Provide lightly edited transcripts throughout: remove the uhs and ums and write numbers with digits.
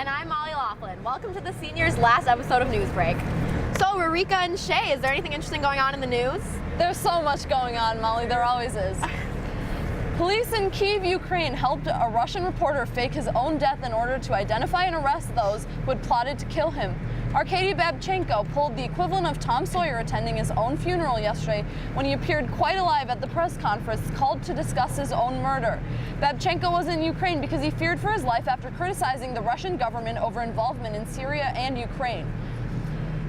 And I'm Molly Laughlin. Welcome to the seniors' last episode of NewsBreak. So, Rurika and Shay, is there anything interesting going on in the news? There's so much going on, Molly. There always is. Police in Kyiv, Ukraine helped a Russian reporter fake his own death in order to identify and arrest those who had plotted to kill him. Arkady Babchenko pulled the equivalent of Tom Sawyer attending his own funeral yesterday when he appeared quite alive at the press conference called to discuss his own murder. Babchenko was in Ukraine because he feared for his life after criticizing the Russian government over involvement in Syria and Ukraine.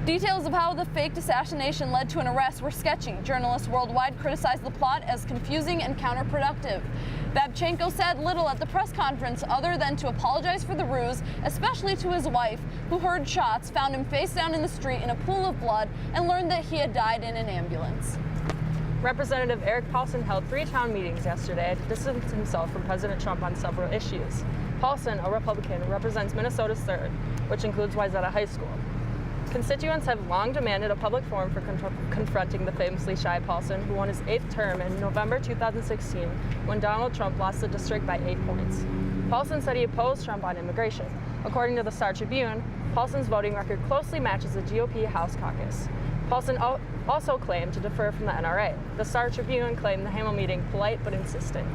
Details of how the faked assassination led to an arrest were sketchy. Journalists worldwide criticized the plot as confusing and counterproductive. Babchenko said little at the press conference other than to apologize for the ruse, especially to his wife, who heard shots, found him face down in the street in a pool of blood, and learned that he had died in an ambulance. Representative Erik Paulsen held 3 town meetings yesterday to distance himself from President Trump on several issues. Paulsen, a Republican, represents Minnesota's 3rd, which includes Wayzata High School. Constituents have long demanded a public forum for confronting the famously shy Paulsen, who won his 8th term in November 2016 when Donald Trump lost the district by 8 points. Paulsen said he opposed Trump on immigration. According to the Star Tribune, Paulsen's voting record closely matches the GOP House caucus. Paulsen also claimed to defer from the NRA. The Star Tribune claimed the Hamel meeting polite but insistent.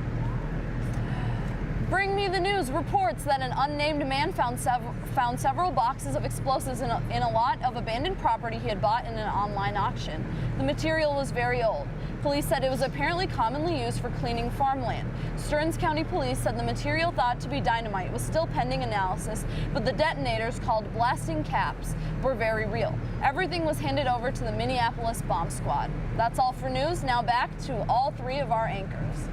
Bring Me the News reports that an unnamed man found several boxes of explosives in a lot of abandoned property he had bought in an online auction. The material was very old. Police said it was apparently commonly used for cleaning farmland. Stearns County Police said the material thought to be dynamite was still pending analysis, but the detonators, called blasting caps, were very real. Everything was handed over to the Minneapolis Bomb Squad. That's all for news. Now back to all 3 of our anchors.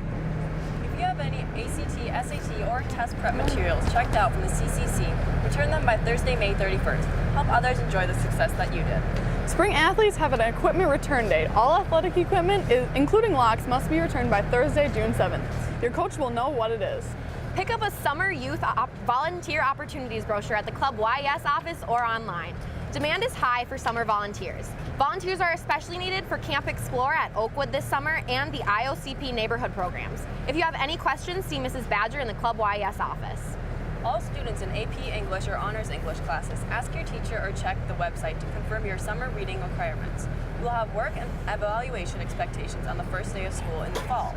If you have any ACT, SAT, or test prep materials checked out from the CCC, return them by Thursday, May 31st. Help others enjoy the success that you did. Spring athletes have an equipment return date. All athletic equipment, including locks, must be returned by Thursday, June 7th. Your coach will know what it is. Pick up a Summer Youth Volunteer Opportunities brochure at the Club YS office or online. Demand is high for summer volunteers. Volunteers are especially needed for Camp Explore at Oakwood this summer and the IOCP neighborhood programs. If you have any questions, see Mrs. Badger in the Club YS office. All students in AP English or Honors English classes, ask your teacher or check the website to confirm your summer reading requirements. You will have work and evaluation expectations on the first day of school in the fall.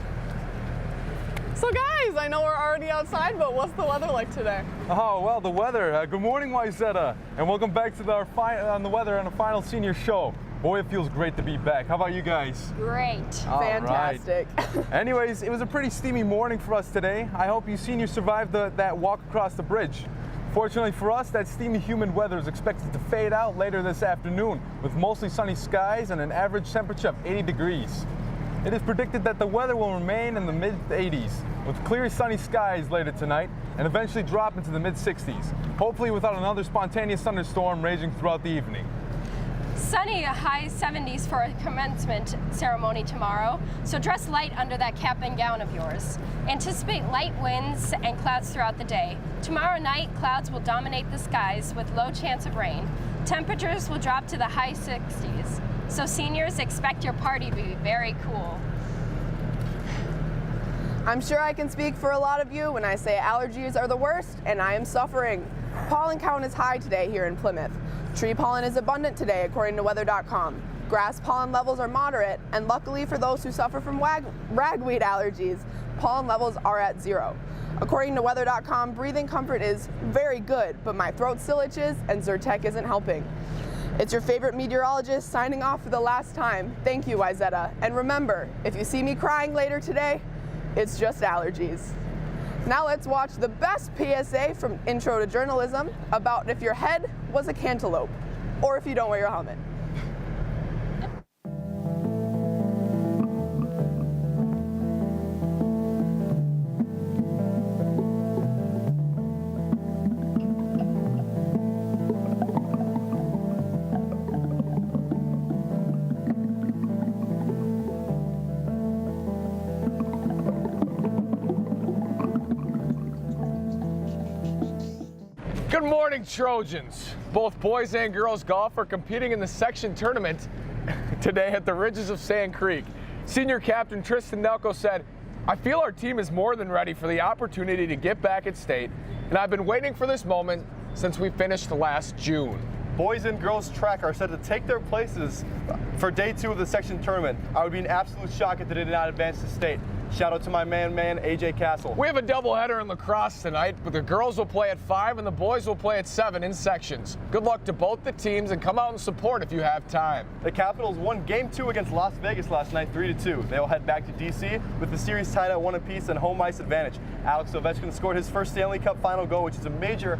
So guys, I know we're already outside, but what's the weather like today? Oh, well, the weather. Good morning, Wayzata, and welcome back to on the weather on the final senior show. Boy, it feels great to be back. How about you guys? Great. Fantastic. Right. Anyways, it was a pretty steamy morning for us today. I hope you seniors survived that walk across the bridge. Fortunately for us, that steamy humid weather is expected to fade out later this afternoon with mostly sunny skies and an average temperature of 80 degrees. It is predicted that the weather will remain in the mid-80s with clear sunny skies later tonight and eventually drop into the mid-60s, hopefully without another spontaneous thunderstorm raging throughout the evening. Sunny, high 70s for a commencement ceremony tomorrow, so dress light under that cap and gown of yours. Anticipate light winds and clouds throughout the day. Tomorrow night, clouds will dominate the skies with low chance of rain. Temperatures will drop to the high 60s. So seniors, expect your party to be very cool. I'm sure I can speak for a lot of you when I say allergies are the worst, and I am suffering. Pollen count is high today here in Plymouth. Tree pollen is abundant today, according to weather.com. Grass pollen levels are moderate, and luckily for those who suffer from ragweed allergies, pollen levels are at 0. According to weather.com, breathing comfort is very good, but my throat still itches and Zyrtec isn't helping. It's your favorite meteorologist signing off for the last time. Thank you, Wayzata. And remember, if you see me crying later today, it's just allergies. Now let's watch the best PSA from Intro to Journalism about if your head was a cantaloupe, or if you don't wear your helmet. Good morning, Trojans. Both boys and girls golf are competing in the section tournament today at the Ridges of Sand Creek. Senior captain Tristan Nelko said, "I feel our team is more than ready for the opportunity to get back at state, and I've been waiting for this moment since we finished last June. Boys and girls track are set to take their places for day 2 of the section tournament. I would be an absolute shock if they did not advance to state. Shout out to my man, AJ Castle. We have a doubleheader in lacrosse tonight, but the girls will play at 5 and the boys will play at 7 in sections. Good luck to both the teams and come out and support if you have time. The Capitals won Game 2 against Las Vegas last night 3-2. They will head back to DC with the series tied at 1 apiece and home ice advantage. Alex Ovechkin scored his first Stanley Cup final goal, which is a major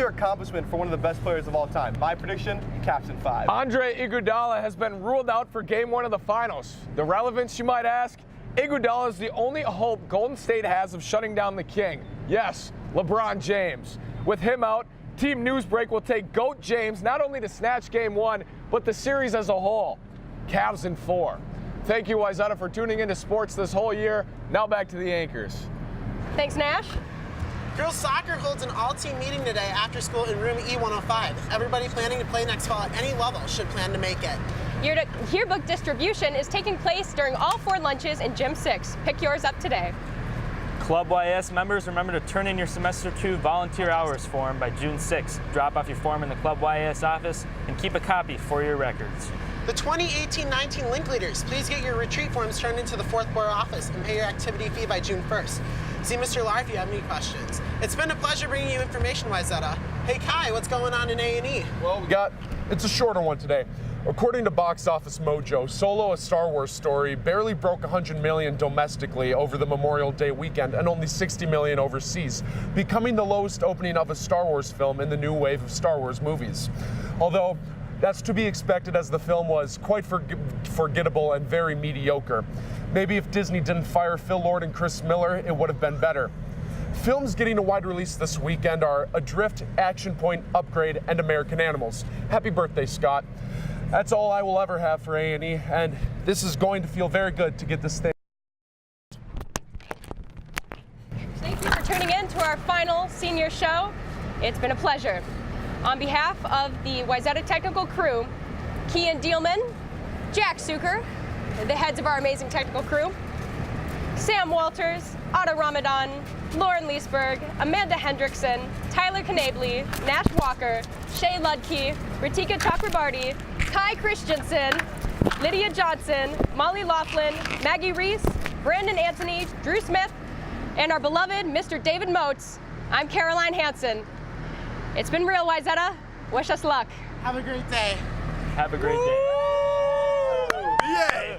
accomplishment for one of the best players of all time. My prediction, Caps in 5. Andre Iguodala has been ruled out for Game 1 of the finals. The relevance, you might ask? Iguodala is the only hope Golden State has of shutting down the King. Yes, LeBron James. With him out, Team NewsBreak will take GOAT James not only to snatch Game 1, but the series as a whole. Cavs in 4. Thank you, Wayzata, for tuning into sports this whole year. Now back to the anchors. Thanks, Nash. Girls soccer holds an all-team meeting today after school in room E105. Everybody planning to play next fall at any level should plan to make it. Yearbook distribution is taking place during all 4 lunches in Gym 6. Pick yours up today. Club YS members, remember to turn in your Semester 2 volunteer hours form by June 6th. Drop off your form in the Club YS office and keep a copy for your records. The 2018-19 link leaders, please get your retreat forms turned into the 4th floor office and pay your activity fee by June 1st. See Mr. Lar if you have any questions. It's been a pleasure bringing you information, Wayzata. Hey Kai, what's going on in A&E? Well, it's a shorter one today. According to Box Office Mojo, Solo, a Star Wars story, barely broke $100 million domestically over the Memorial Day weekend and only $60 million overseas, becoming the lowest opening of a Star Wars film in the new wave of Star Wars movies. Although, that's to be expected as the film was quite forgettable and very mediocre. Maybe if Disney didn't fire Phil Lord and Chris Miller, it would have been better. Films getting a wide release this weekend are Adrift, Action Point, Upgrade, and American Animals. Happy birthday, Scott. That's all I will ever have for A&E, and this is going to feel very good to get this thing. Thank you for tuning in to our final senior show. It's been a pleasure. On behalf of the Wayzata technical crew, Kian Dielman, Jack Suker, the heads of our amazing technical crew, Sam Walters, Otto Ramadan, Lauren Leesberg, Amanda Hendrickson, Tyler Knably, Nash Walker, Shay Ludke, Ritika Chakrabarty, Kai Christensen, Lydia Johnson, Molly Laughlin, Maggie Reese, Brandon Anthony, Drew Smith, and our beloved Mr. David Motes. I'm Caroline Hansen. It's been real, Wayzata. Wish us luck. Have a great day. Have a great day. Yay!